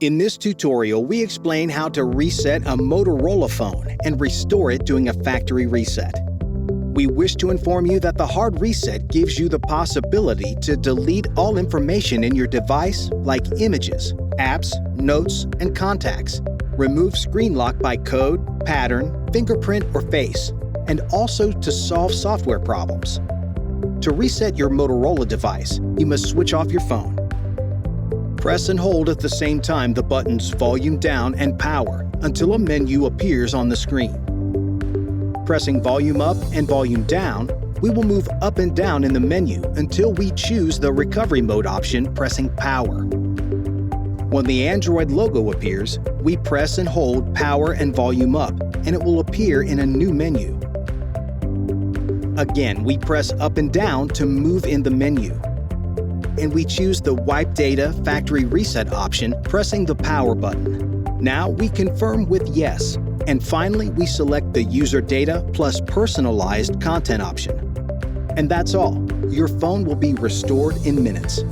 In this tutorial, we explain how to reset a Motorola phone and restore it doing a factory reset. We wish to inform you that the hard reset gives you the possibility to delete all information in your device like images, apps, notes, and contacts, remove screen lock by code, pattern, fingerprint, or face, and also to solve software problems. To reset your Motorola device, you must switch off your phone. Press and hold at the same time the buttons volume down and power until a menu appears on the screen. Pressing volume up and volume down, we will move up and down in the menu until we choose the recovery mode option pressing power. When the Android logo appears, we press and hold power and volume up, and it will appear in a new menu. Again, we press up and down to move in the menu. And we choose the Wipe Data Factory Reset option, pressing the power button. Now we confirm with yes. And finally, we select the User Data plus Personalized Content option. And that's all. Your phone will be restored in minutes.